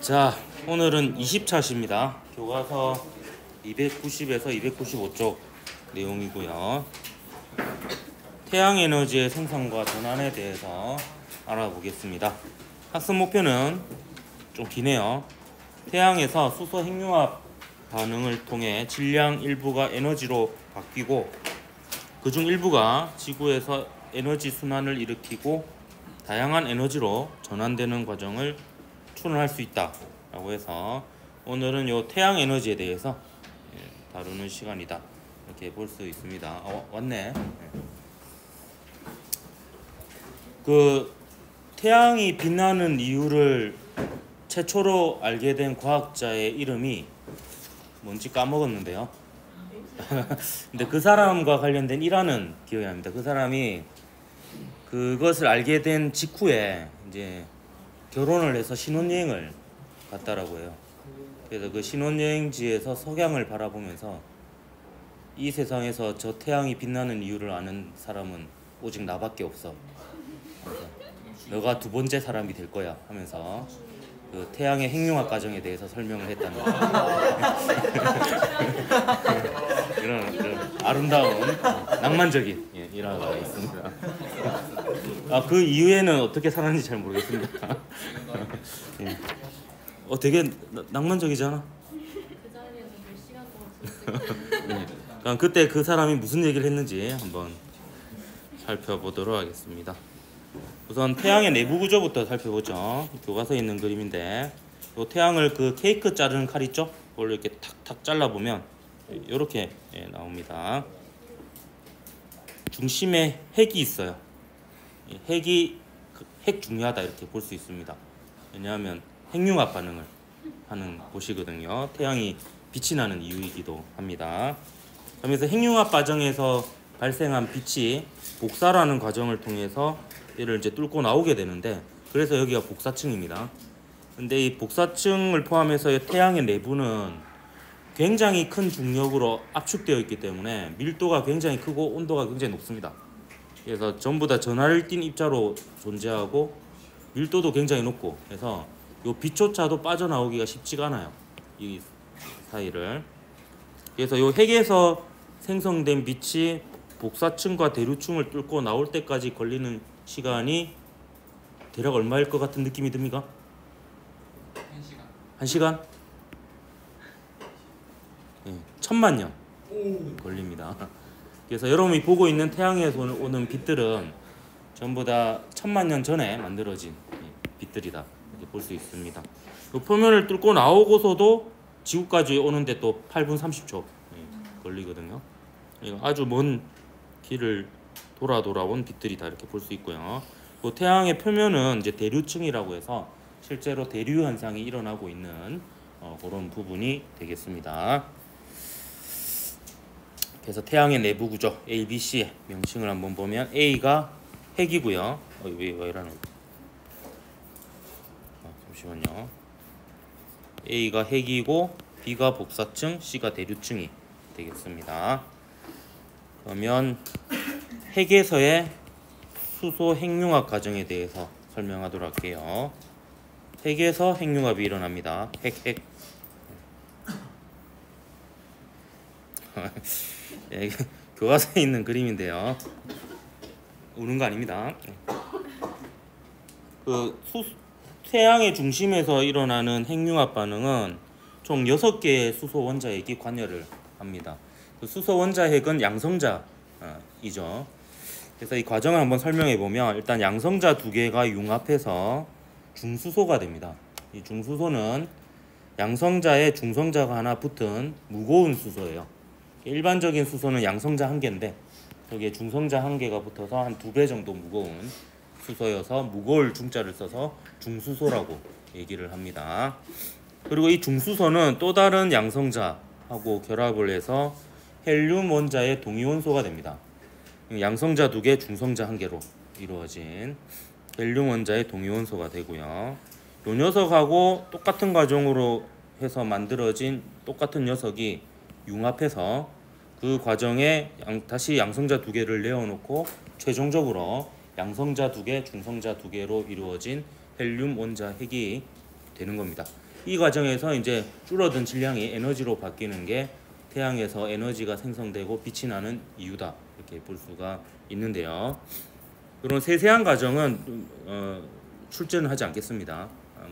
자, 오늘은 20차시입니다. 교과서 290에서 295쪽 내용이고요. 태양에너지의 생성과 전환에 대해서 알아보겠습니다. 학습 목표는 좀 기네요. 태양에서 수소 핵융합 반응을 통해 질량 일부가 에너지로 바뀌고 그중 일부가 지구에서 에너지 순환을 일으키고 다양한 에너지로 전환되는 과정을 추론할 수 있다 라고 해서 오늘은 요 태양 에너지에 대해서 다루는 시간이다 이렇게 볼 수 있습니다. 왔네. 그 태양이 빛나는 이유를 최초로 알게 된 과학자의 이름이 뭔지 까먹었는데요. 근데 그 사람과 관련된 일화는 기억이 납니다. 그 사람이 그것을 알게 된 직후에 이제 결혼을 해서 신혼여행을 갔다라고 해요. 그래서 그 신혼여행지에서 석양을 바라보면서 이 세상에서 저 태양이 빛나는 이유를 아는 사람은 오직 나밖에 없어. 너가 두 번째 사람이 될 거야 하면서 그 태양의 핵융합 과정에 대해서 설명을 했다는 이런 아름다운 낭만적인 일화가 있습니다. 그 이후에는 어떻게 살았는지 잘 모르겠습니다. 되게 낭만적이잖아. 그 자리에서 몇 시간 동안 그럼 그때 그 사람이 무슨 얘기를 했는지 한번 살펴보도록 하겠습니다. 우선 태양의 내부 구조부터 살펴보죠. 교과서에 있는 그림인데 이 태양을 그 케이크 자르는 칼 있죠? 그걸로 이렇게 탁탁 잘라보면 이렇게 나옵니다. 중심에 핵이 있어요. 핵 중요하다 이렇게 볼 수 있습니다. 왜냐하면 핵융합 반응을 하는 곳이거든요. 태양이 빛이 나는 이유이기도 합니다. 그러면서 핵융합 과정에서 발생한 빛이 복사라는 과정을 통해서 얘를 이제 뚫고 나오게 되는데 그래서 여기가 복사층입니다. 근데 이 복사층을 포함해서 태양의 내부는 굉장히 큰 중력으로 압축되어 있기 때문에 밀도가 굉장히 크고 온도가 굉장히 높습니다. 그래서 전부 다 전하를 띤 입자로 존재하고 밀도도 굉장히 높고 그래서 이 빛조차도 빠져나오기가 쉽지가 않아요. 이 사이를. 그래서 이 핵에서 생성된 빛이 복사층과 대류층을 뚫고 나올 때까지 걸리는 시간이 대략 얼마일 것 같은 느낌이 듭니까? 1시간. 1시간? 1000만 년 걸립니다. 그래서 여러분이 보고 있는 태양에서 오는 빛들은 전부 다 1000만 년 전에 만들어진 빛들이다 이렇게 볼 수 있습니다. 그 표면을 뚫고 나오고서도 지구까지 오는데 또 8분 30초 걸리거든요. 아주 먼 길을 돌아온 빛들이다 이렇게 볼 수 있고요. 그 태양의 표면은 이제 대류층이라고 해서 실제로 대류 현상이 일어나고 있는 그런 부분이 되겠습니다. 그래서 태양의 내부 구조 A, B, C의 명칭을 한번 보면 A가 핵이고요. 왜 이러는? 잠시만요. A가 핵이고 B가 복사층, C가 대류층이 되겠습니다. 그러면 핵에서의 수소 핵융합 과정에 대해서 설명하도록 할게요. 핵에서 핵융합이 일어납니다. 핵. 교과서에 있는 그림인데요. 우는 거 아닙니다. 태양의 중심에서 일어나는 핵융합 반응은 총 6개의 수소 원자핵이 관여를 합니다. 수소 원자핵은 양성자이죠. 그래서 이 과정을 한번 설명해 보면 일단 양성자 2개가 융합해서 중수소가 됩니다. 이 중수소는 양성자에 중성자가 하나 붙은 무거운 수소예요. 일반적인 수소는 양성자 1개인데 여기에 중성자 1개가 붙어서 한 2배 정도 무거운 수소여서 무거울 중자를 써서 중수소라고 얘기를 합니다. 그리고 이 중수소는 또 다른 양성자하고 결합을 해서 헬륨 원자의 동위원소가 됩니다. 양성자 2개, 중성자 1개로 이루어진 헬륨 원자의 동위원소가 되고요. 이 녀석하고 똑같은 과정으로 해서 만들어진 똑같은 녀석이 융합해서 그 과정에 다시 양성자 2개를 내어놓고 최종적으로 양성자 2개, 중성자 2개로 이루어진 헬륨 원자 핵이 되는 겁니다. 이 과정에서 이제 줄어든 질량이 에너지로 바뀌는 게 태양에서 에너지가 생성되고 빛이 나는 이유다, 이렇게 볼 수가 있는데요. 그런 세세한 과정은 출제는 하지 않겠습니다.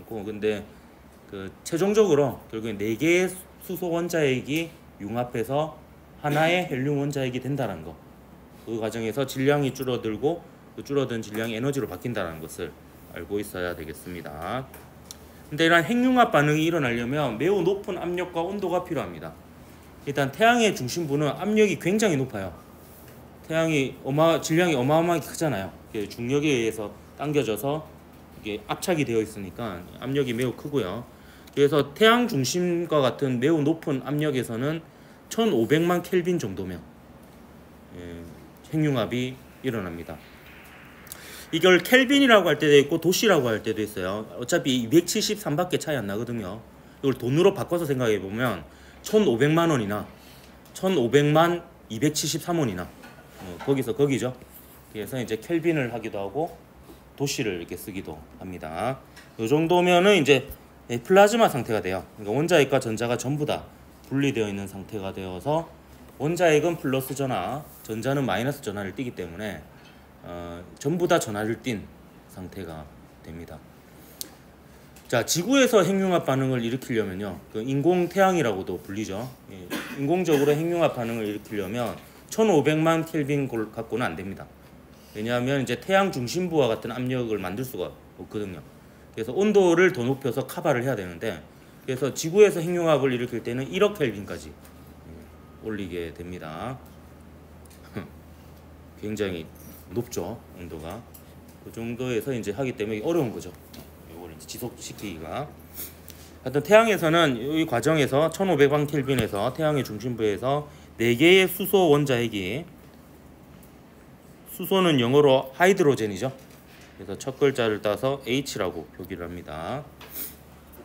근데 최종적으로 결국에 4개의 수소 원자핵이 융합해서 하나의 헬륨 원자핵이 된다는 거, 그 과정에서 질량이 줄어들고 그 줄어든 질량이 에너지로 바뀐다는 것을 알고 있어야 되겠습니다. 근데 이러한 핵융합 반응이 일어나려면 매우 높은 압력과 온도가 필요합니다. 일단 태양의 중심부는 압력이 굉장히 높아요. 태양이 질량이 어마어마하게 크잖아요. 중력에 의해서 당겨져서 이게 압착이 되어 있으니까 압력이 매우 크고요. 그래서 태양 중심과 같은 매우 높은 압력에서는 1500만 켈빈 정도면 핵융합이 일어납니다. 이걸 켈빈이라고 할 때도 있고 도시라고 할 때도 있어요. 어차피 273밖에 차이 안 나거든요. 이걸 돈으로 바꿔서 생각해 보면 1500만 원이나 1500만 273원이나 거기죠. 그래서 이제 켈빈을 하기도 하고 도시를 이렇게 쓰기도 합니다. 이 정도면은 이제 플라즈마 상태가 돼요. 그러니까 원자핵과 전자가 전부 다 분리되어 있는 상태가 되어서 원자핵은 플러스 전하, 전자는 마이너스 전하를 띠기 때문에 전부 다 전하를 띤 상태가 됩니다. 자, 지구에서 핵융합 반응을 일으키려면요, 인공 태양이라고도 불리죠. 인공적으로 핵융합 반응을 일으키려면 1500만 켈빈 갖고는 안 됩니다. 왜냐하면 이제 태양 중심부와 같은 압력을 만들 수가 없거든요. 그래서 온도를 더 높여서 커버를 해야 되는데, 그래서 지구에서 핵융합을 일으킬 때는 1억 켈빈까지 올리게 됩니다. 굉장히 높죠, 온도가. 그 정도에서 이제 하기 때문에 어려운 거죠. 이걸 이제 지속시키기가. 하여튼 태양에서는 이 과정에서 1500만 켈빈에서 태양의 중심부에서 4개의 수소 원자핵이, 수소는 영어로 하이드로젠이죠. 그래서 첫 글자를 따서 H라고 표기를 합니다.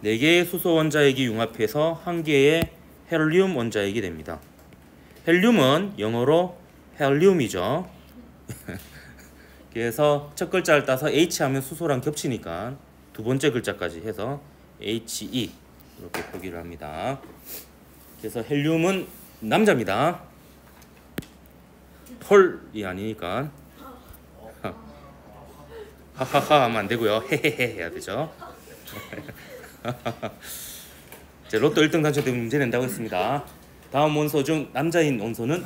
4개의 수소 원자핵이 융합해서 1개의 헬륨 원자핵이 됩니다. 헬륨은 영어로 헬륨이죠. 그래서 첫 글자를 따서 H 하면 수소랑 겹치니까 두 번째 글자까지 해서 HE 이렇게 표기를 합니다. 그래서 헬륨은 남자입니다. 헐이 아니니까 하하하 하면 안 되고요. 헤헤헤 해야 되죠. 이제 로또 1등 당첨되면 문제 낸다고 했습니다. 다음 원소 중 남자인 원소는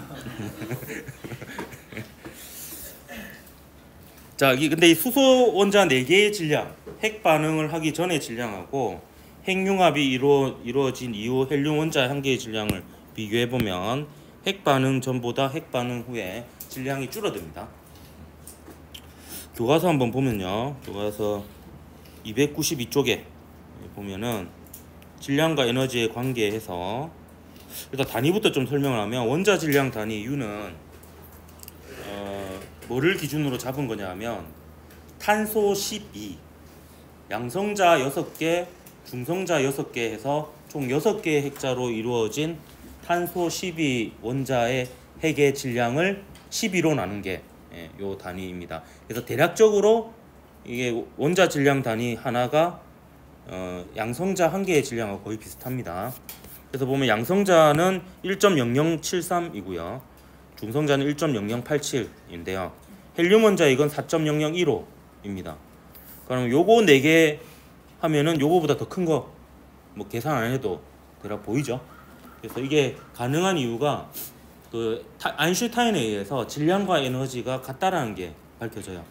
자, 근데 이 수소 원자 4개의 질량, 핵 반응을 하기 전의 질량하고 핵융합이 이루어진 이후 헬륨 원자 1개의 질량을 비교해 보면 핵 반응 전보다 핵 반응 후에 질량이 줄어듭니다. 교과서 한번 보면요, 교과서 292쪽에 보면은 질량과 에너지의 관계에서 일단 단위부터 좀 설명을 하면, 원자 질량 단위 U는 뭐를 기준으로 잡은 거냐 하면 탄소 12, 양성자 6개, 중성자 6개 해서 총 6개의 핵자로 이루어진 탄소 12 원자의 핵의 질량을 12로 나눈 게 요 단위입니다. 그래서 대략적으로 이게 원자 질량 단위 하나가 양성자 1개의 질량하고 거의 비슷합니다. 그래서 보면 양성자는 1.0073이고요. 중성자는 1.0087인데요. 헬륨 원자핵은 4.0015입니다. 그럼 요거 4개 하면은 요거보다 더 큰 거 뭐 계산 안 해도 대략 보이죠? 그래서 이게 가능한 이유가 아인슈타인에 의해서 질량과 에너지가 같다라는 게 밝혀져요.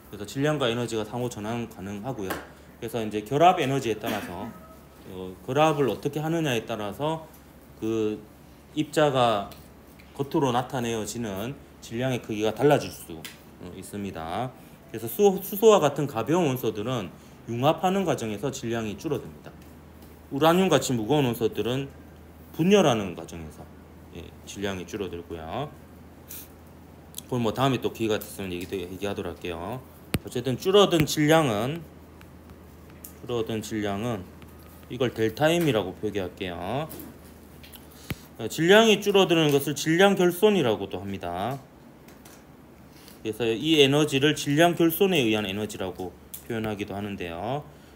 그래서 질량과 에너지가 상호 전환 가능하고요. 그래서 이제 결합 에너지에 따라서 결합을 어떻게 하느냐에 따라서 그 입자가 겉으로 나타내어지는 질량의 크기가 달라질 수 있습니다. 그래서 수소와 같은 가벼운 원소들은 융합하는 과정에서 질량이 줄어듭니다. 우라늄 같이 무거운 원소들은 분열하는 과정에서 질량이 줄어들고요. 그건 뭐 다음에 또 기회가 됐으면 얘기하도록 할게요. 어쨌든 줄어든 질량은 이걸 델타 M이라고 표기할게요. 질량이 줄어드는 것을 질량 결손이라고도 합니다. 그래서 이 에너지를 질량 결손에 의한 에너지라고 표현하기도 하는데요.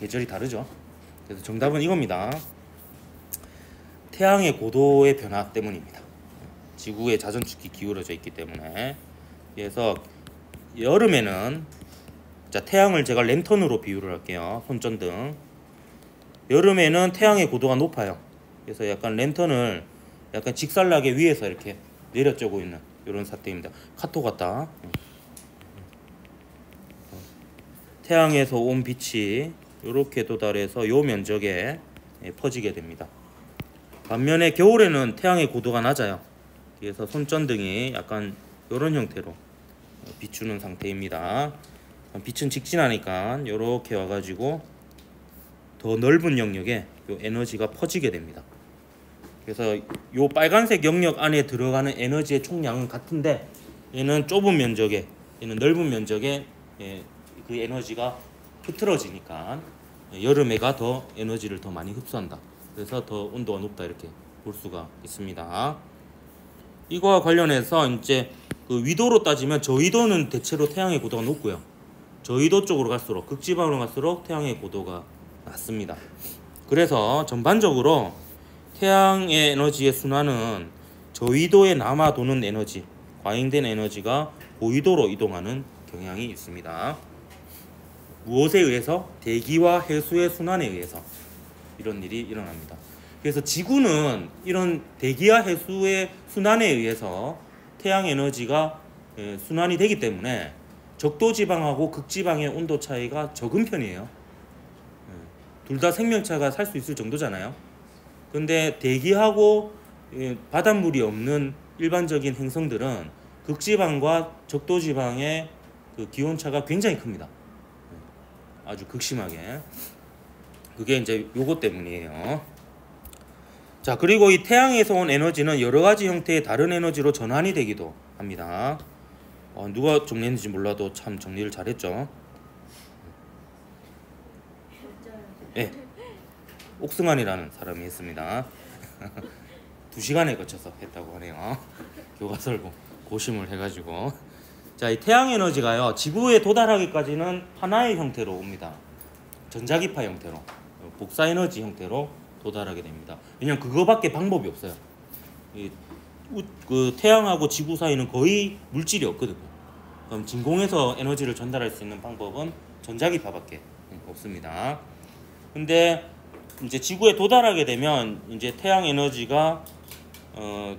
계절이 다르죠. 그래서 정답은 이겁니다. 태양의 고도의 변화 때문입니다. 지구의 자전축이 기울어져 있기 때문에. 그래서 여름에는, 자, 태양을 제가 랜턴으로 비유를 할게요. 손전등. 여름에는 태양의 고도가 높아요. 그래서 약간 랜턴을 약간 직살나게 위에서 이렇게 내려쬐고 있는 이런 사태입니다. 카톡 같다. 태양에서 온 빛이 이렇게 도달해서 요 면적에 퍼지게 됩니다. 반면에 겨울에는 태양의 고도가 낮아요. 그래서 손전등이 약간 이런 형태로 비추는 상태입니다. 빛은 직진하니까 이렇게 와가지고 더 넓은 영역에 요 에너지가 퍼지게 됩니다. 그래서 요 빨간색 영역 안에 들어가는 에너지의 총량은 같은데 얘는 좁은 면적에, 얘는 넓은 면적에 그 에너지가 흐트러지니까 여름에가 더 에너지를 더 많이 흡수한다. 그래서 더 온도가 높다 이렇게 볼 수가 있습니다. 이거와 관련해서 이제 그 위도로 따지면 저위도는 대체로 태양의 고도가 높고요. 저위도 쪽으로 갈수록, 극지방으로 갈수록 태양의 고도가 낮습니다. 그래서 전반적으로 태양의 에너지의 순환은 저위도에 남아 도는 에너지, 과잉된 에너지가 고위도로 이동하는 경향이 있습니다. 무엇에 의해서? 대기와 해수의 순환에 의해서 이런 일이 일어납니다. 그래서 지구는 이런 대기와 해수의 순환에 의해서 태양 에너지가 순환이 되기 때문에 적도지방하고 극지방의 온도 차이가 적은 편이에요. 둘 다 생명체가 살 수 있을 정도잖아요. 근데 대기하고 바닷물이 없는 일반적인 행성들은 극지방과 적도지방의 그 기온차가 굉장히 큽니다. 아주 극심하게. 그게 이제 요것 때문이에요. 자, 그리고 이 태양에서 온 에너지는 여러 가지 형태의 다른 에너지로 전환이 되기도 합니다. 누가 정리했는지 몰라도 참 정리를 잘했죠. 예, 옥승환이라는 사람이 했습니다. 2시간에 거쳐서 했다고 하네요. 교과서를 고심을 해가지고. 자, 이 태양 에너지가요, 지구에 도달하기까지는 하나의 형태로 옵니다. 전자기파 형태로, 복사 에너지 형태로 도달하게 됩니다. 왜냐면 그거밖에 방법이 없어요. 그 태양하고 지구 사이는 거의 물질이 없거든요. 그럼 진공에서 에너지를 전달할 수 있는 방법은 전자기파밖에 없습니다. 근데 이제 지구에 도달하게 되면 이제 태양 에너지가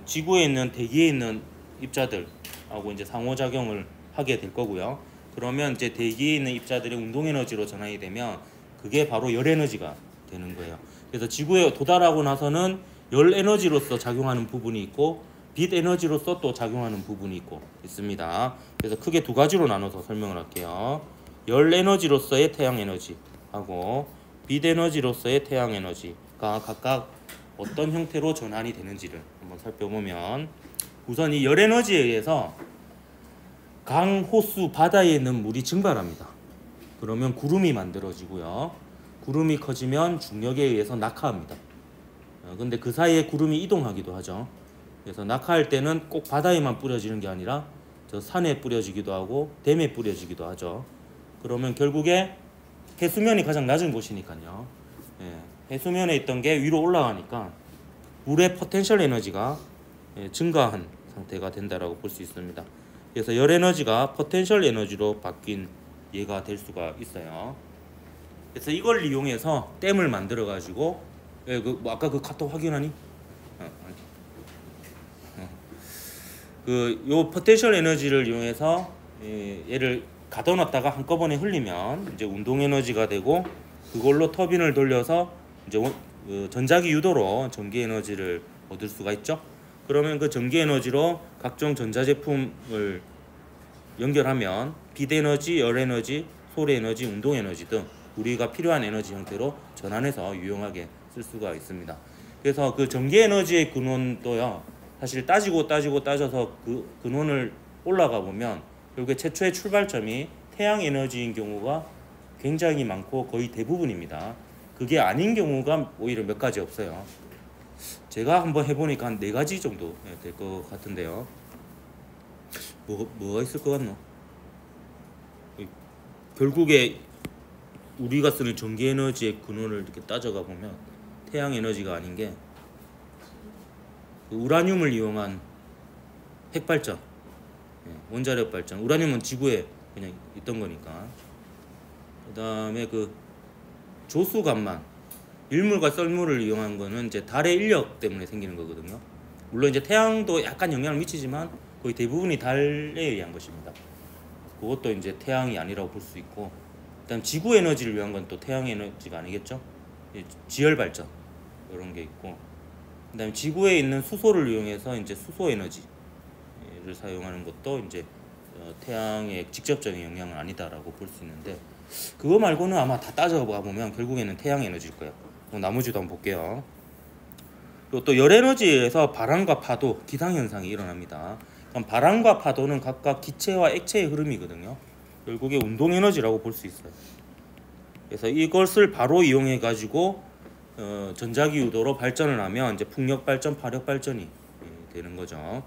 지구에 있는 대기에 있는 입자들하고 이제 상호작용을 하게 될 거고요. 그러면 이제 대기에 있는 입자들이 운동 에너지로 전환이 되면 그게 바로 열 에너지가 되는 거예요. 그래서 지구에 도달하고 나서는 열 에너지로서 작용하는 부분이 있고 빛 에너지로서 또 작용하는 부분이 있습니다. 그래서 크게 두 가지로 나눠서 설명을 할게요. 열 에너지로서의 태양 에너지하고 빛 에너지로서의 태양 에너지가 각각 어떤 형태로 전환이 되는지를 한번 살펴보면, 우선 이 열 에너지에 의해서 강, 호수, 바다에 있는 물이 증발합니다. 그러면 구름이 만들어지고요. 구름이 커지면 중력에 의해서 낙하합니다. 근데 그 사이에 구름이 이동하기도 하죠. 그래서 낙하할 때는 꼭 바다에만 뿌려지는 게 아니라 저 산에 뿌려지기도 하고 댐에 뿌려지기도 하죠. 그러면 결국에 해수면이 가장 낮은 곳이니까요. 해수면에 있던 게 위로 올라가니까 물의 포텐셜 에너지가 증가한 상태가 된다라고 볼 수 있습니다. 그래서 열 에너지가 포텐셜 에너지로 바뀐 예가 될 수가 있어요. 그래서 이걸 이용해서 댐을 만들어 가지고 아까 그 카톡 확인하니? 요 포텐셜 에너지를 이용해서 얘를 가둬놨다가 한꺼번에 흘리면 이제 운동 에너지가 되고, 그걸로 터빈을 돌려서 이제 전자기 유도로 전기 에너지를 얻을 수가 있죠. 그러면 그 전기 에너지로 각종 전자제품을 연결하면 빛 에너지, 열 에너지, 소리 에너지, 운동 에너지 등 우리가 필요한 에너지 형태로 전환해서 유용하게 쓸 수가 있습니다. 그래서 그 전기 에너지의 근원도요, 사실 따져서 그 근원을 올라가 보면 결국에 최초의 출발점이 태양 에너지인 경우가 굉장히 많고 거의 대부분입니다. 그게 아닌 경우가 오히려 몇 가지 없어요. 제가 한번 해보니까 한 4가지 정도 될 것 같은데요. 뭐가 있을 것 같노? 결국에 우리가 쓰는 전기 에너지의 근원을 이렇게 따져가 보면 태양 에너지가 아닌 게 그 우라늄을 이용한 핵발전, 원자력 발전. 우라늄은 지구에 그냥 있던 거니까. 그다음에 그 조수간만, 일물과 썰물을 이용한 거는 이제 달의 인력 때문에 생기는 거거든요. 물론 이제 태양도 약간 영향을 미치지만 거의 대부분이 달에 의한 것입니다. 그것도 이제 태양이 아니라고 볼 수 있고, 그다음 지구 에너지를 위한 건 또 태양 에너지가 아니겠죠? 지열 발전 이런 게 있고, 그다음에 지구에 있는 수소를 이용해서 이제 수소 에너지를 사용하는 것도 이제 태양의 직접적인 영향은 아니다라고 볼 수 있는데, 그거 말고는 아마 다 따져가 보면 결국에는 태양 에너지일 거예요. 나머지도 한번 볼게요. 그리고 또 열 에너지에서 바람과 파도, 기상 현상이 일어납니다. 그럼 바람과 파도는 각각 기체와 액체의 흐름이거든요. 결국에 운동 에너지라고 볼 수 있어요. 그래서 이것을 바로 이용해 가지고 전자기 유도로 발전을 하면 이제 풍력 발전, 파력 발전이 되는 거죠.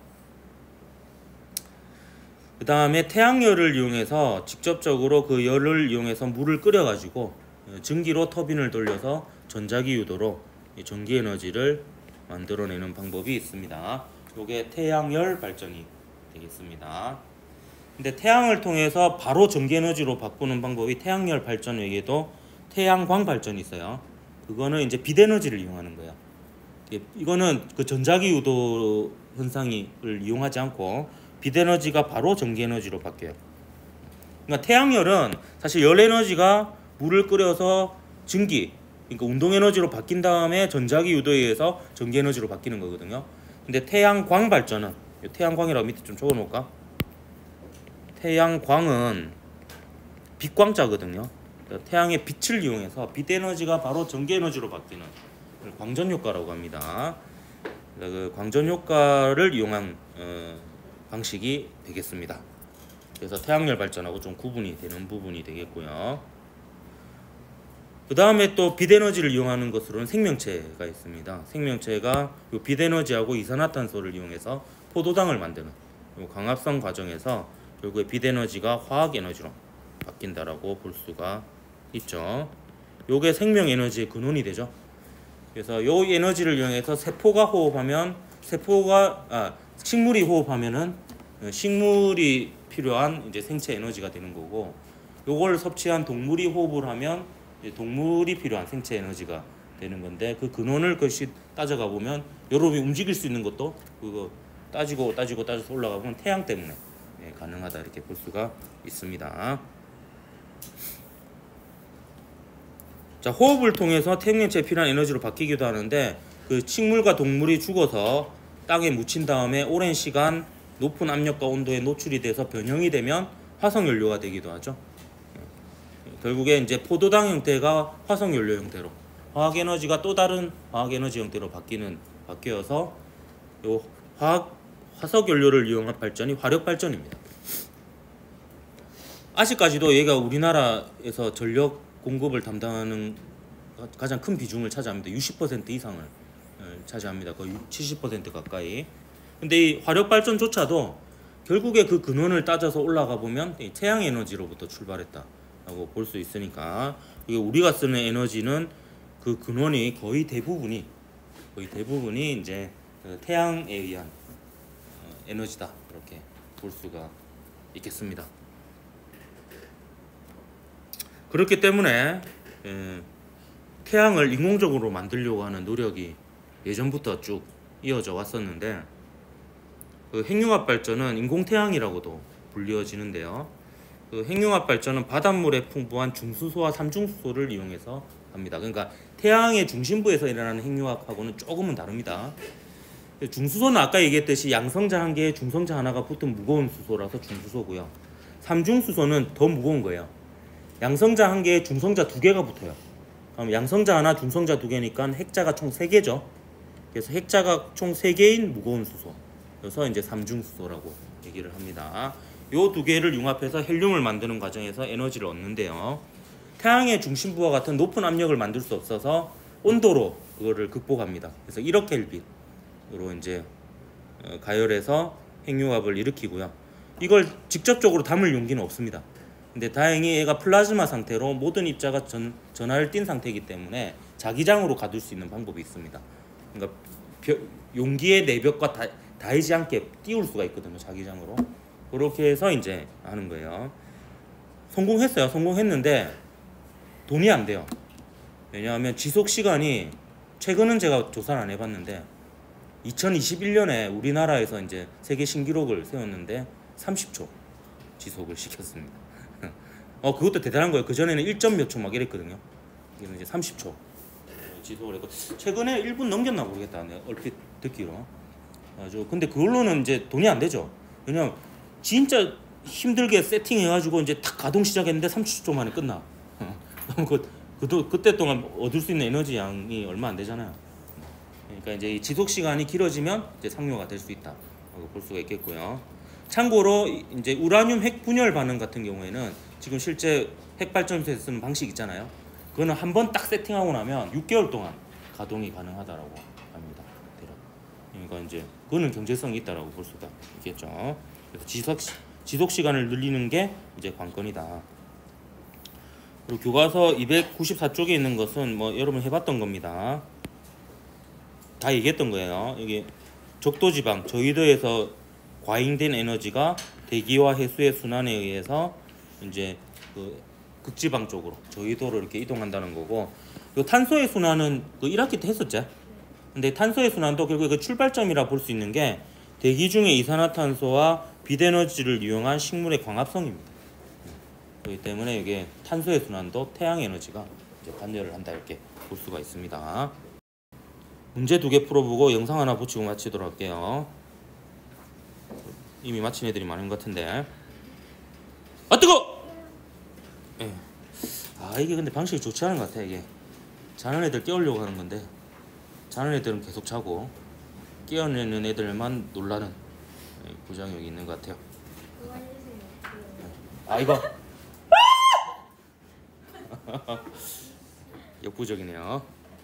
그 다음에 태양열을 이용해서 직접적으로 그 열을 이용해서 물을 끓여 가지고 증기로 터빈을 돌려서 전자기 유도로 전기 에너지를 만들어내는 방법이 있습니다. 이게 태양열 발전이 되겠습니다. 근데 태양을 통해서 바로 전기 에너지로 바꾸는 방법이 태양열 발전 외에도 태양광 발전이 있어요. 그거는 이제 빛 에너지를 이용하는 거예요. 이거는 그 전자기 유도 현상을 이용하지 않고 빛 에너지가 바로 전기 에너지로 바뀌어요. 그러니까 태양열은 사실 열 에너지가 물을 끓여서 증기, 그러니까 운동 에너지로 바뀐 다음에 전자기 유도에 의해서 전기 에너지로 바뀌는 거거든요. 근데 태양광 발전은, 태양광이라고 밑에 좀 적어 놓을까? 태양광은 빛광자거든요. 그러니까 태양의 빛을 이용해서 빛 에너지가 바로 전기 에너지로 바뀌는 광전 효과라고 합니다. 그 광전 효과를 이용한 방식이 되겠습니다. 그래서 태양열 발전하고 좀 구분이 되는 부분이 되겠고요. 그 다음에 또 빛 에너지를 이용하는 것으로는 생명체가 있습니다. 생명체가 이 빛 에너지하고 이산화탄소를 이용해서 포도당을 만드는 이 광합성 과정에서 결국에 빛 에너지가 화학 에너지로 바뀐다라고 볼 수가 있죠. 요게 생명 에너지의 근원이 되죠. 그래서 요 에너지를 이용해서 세포가 호흡하면 식물이 호흡하면은 식물이 필요한 이제 생체 에너지가 되는 거고, 요걸 섭취한 동물이 호흡을 하면 이제 동물이 필요한 생체 에너지가 되는 건데, 그 근원을 것이 따져가 보면 여러분이 움직일 수 있는 것도 그거 따져서 올라가 보면 태양 때문에 가능하다 이렇게 볼 수가 있습니다. 자, 호흡을 통해서 생명체에 필요한 에너지로 바뀌기도 하는데, 그 식물과 동물이 죽어서 땅에 묻힌 다음에 오랜 시간 높은 압력과 온도에 노출이 돼서 변형이 되면 화석연료가 되기도 하죠. 결국에 이제 포도당 형태가 화석연료 형태로, 화학에너지가 또 다른 화학에너지 형태로 바뀌어서 요 화석연료를 이용한 발전이 화력발전입니다. 아직까지도 얘가 우리나라에서 전력 공급을 담당하는 가장 큰 비중을 차지합니다. 60% 이상을 차지합니다. 거의 70% 가까이. 근데 이 화력 발전조차도 결국에 그 근원을 따져서 올라가 보면 이 태양 에너지로부터 출발했다라고 볼 수 있으니까, 우리가 쓰는 에너지는 그 근원이 거의 대부분이 이제 태양에 의한 에너지다, 이렇게 볼 수가 있겠습니다. 그렇기 때문에 태양을 인공적으로 만들려고 하는 노력이 예전부터 쭉 이어져 왔었는데, 그 핵융합 발전은 인공태양이라고도 불리워지는데요. 그 핵융합 발전은 바닷물에 풍부한 중수소와 삼중수소를 이용해서 합니다. 그러니까 태양의 중심부에서 일어나는 핵융합하고는 조금은 다릅니다. 중수소는 아까 얘기했듯이 양성자 한 개에 중성자 하나가 붙은 무거운 수소라서 중수소고요. 삼중수소는 더 무거운 거예요. 양성자 한 개에 중성자 두 개가 붙어요. 그럼 양성자 하나, 중성자 두 개니까 핵자가 총 3개죠. 그래서 핵자가 총 3개인 무거운 수소. 그래서 이제 삼중수소라고 얘기를 합니다. 요 두 개를 융합해서 헬륨을 만드는 과정에서 에너지를 얻는데요. 태양의 중심부와 같은 높은 압력을 만들 수 없어서 온도로 그거를 극복합니다. 그래서 1억 켈빈으로 이제 가열해서 핵융합을 일으키고요. 이걸 직접적으로 담을 용기는 없습니다. 근데 다행히 얘가 플라즈마 상태로 모든 입자가 전하를 띤 상태이기 때문에 자기장으로 가둘 수 있는 방법이 있습니다. 그러니까 용기의 내벽과 닿이지 않게 띄울 수가 있거든요. 자기장으로. 그렇게 해서 이제 하는 거예요. 성공했어요. 성공했는데 돈이 안 돼요. 왜냐하면 지속 시간이 최근은 제가 조사를 안 해봤는데 2021년에 우리나라에서 이제 세계 신기록을 세웠는데 30초 지속을 시켰습니다. 그것도 대단한 거예요. 그 전에는 1점 몇 초 막 이랬거든요. 이게 이제 30초 지속을 했고 최근에 1분 넘겼나 모르겠다. 내가 얼핏 듣기로. 근데 그걸로는 이제 돈이 안 되죠. 왜냐면 진짜 힘들게 세팅해가지고 이제 탁 가동 시작했는데 30초 만에 끝나. 그때 동안 얻을 수 있는 에너지 양이 얼마 안 되잖아요. 그러니까 이제 이 지속 시간이 길어지면 이제 상용화가 될 수 있다. 볼 수가 있겠고요. 참고로 이제 우라늄 핵 분열 반응 같은 경우에는 지금 실제 핵 발전소에서 쓰는 방식 있잖아요. 그거는 한번 딱 세팅하고 나면 6개월 동안 가동이 가능하다라고 합니다. 그러니까 이제 그거는 경제성이 있다라고 볼 수가 있겠죠. 그래서 지속 시간을 늘리는 게 이제 관건이다. 그리고 교과서 294쪽에 있는 것은 뭐 여러분 해봤던 겁니다. 다 얘기했던 거예요. 여기 적도지방 저위도에서 과잉된 에너지가 대기와 해수의 순환에 의해서 이제 그 극지방 쪽으로 저위도로 이렇게 이동한다는 거고, 그 탄소의 순환은 그 1학기 때 했었죠. 근데 탄소의 순환도 결국 그 출발점이라 볼 수 있는 게 대기 중의 이산화탄소와 빛에너지를 이용한 식물의 광합성입니다. 그렇기 때문에 이게 탄소의 순환도 태양 에너지가 이제 관여를 한다 이렇게 볼 수가 있습니다. 문제 2개 풀어보고 영상 하나 붙이고 마치도록 할게요. 이미 마친 애들이 많은 것 같은데. 아 뜨거! 예. 이게 근데 방식이 좋지 않은 것 같아. 이게 자는 애들 깨우려고 하는 건데 자는 애들은 계속 자고 깨어내는 애들만 놀라는 부작용이 있는 것 같아요. 이거 역부족이네요.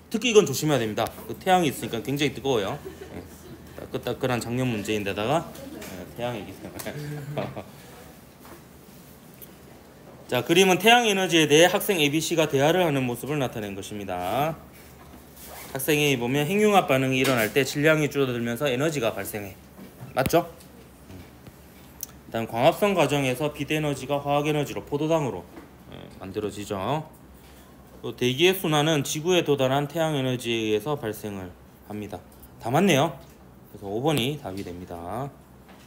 특히 이건 조심해야 됩니다. 그 태양이 있으니까 굉장히 뜨거워요. 따끈따끈한 작년 문제인데다가 태양이기 때문에. 자, 그림은 태양 에너지에 대해 학생 ABC가 대화를 하는 모습을 나타낸 것입니다. 학생이 보면 핵융합 반응이 일어날 때 질량이 줄어들면서 에너지가 발생해. 맞죠? 다음 광합성 과정에서 빛에너지가 화학에너지로 포도당으로 만들어지죠. 또 대기의 순환은 지구에 도달한 태양에너지에 의해서 발생을 합니다. 다 맞네요. 그래서 5번이 답이 됩니다.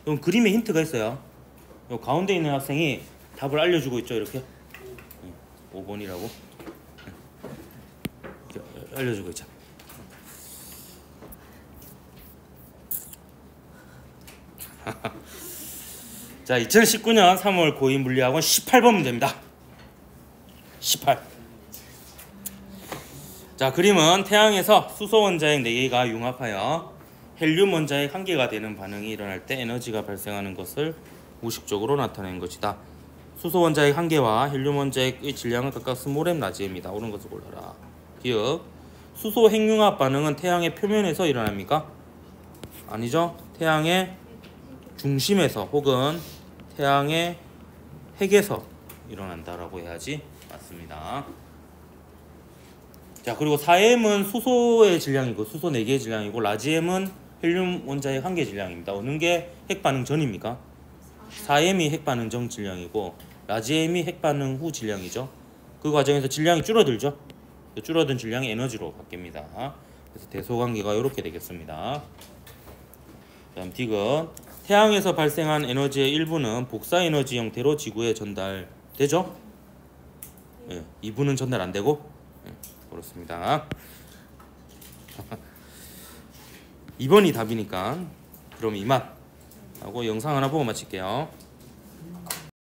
그럼 그림에 힌트가 있어요. 요 가운데 있는 학생이 답을 알려주고 있죠. 이렇게 5번이라고 알려주고 있죠. 자, 2019년 3월 고2 물리학원 18번 문제입니다. 18. 자, 그림은 태양에서 수소 원자핵 4개가 융합하여 헬륨 원자핵 1개가 되는 반응이 일어날 때 에너지가 발생하는 것을 무식적으로 나타낸 것이다. 수소 원자핵 1개와 헬륨 원자핵의 질량은 각각 스몰m 라지입니다. 옳은 것을 골라라. 기억. 수소 핵융합 반응은 태양의 표면에서 일어납니까? 아니죠. 태양의 중심에서 혹은 태양의 핵에서 일어난다라고 해야지 맞습니다. 자, 그리고 4m은 수소의 질량이고 수소 4개의 질량이고 라지엠은 헬륨 원자핵 1개 질량입니다. 어느 게 핵반응 전입니까? 4m이 핵반응 전 질량이고 라지엠이 핵반응 후 질량이죠. 그 과정에서 질량이 줄어들죠. 줄어든 질량이 에너지로 바뀝니다. 그래서 대소관계가 이렇게 되겠습니다. 다음 디귿. 태양에서 발생한 에너지의 일부는 복사 에너지 형태로 지구에 전달되죠. 2부는 전달 안 되고 그렇습니다. 2번이 답이니까 그럼 이만 하고 영상 하나 보고 마칠게요.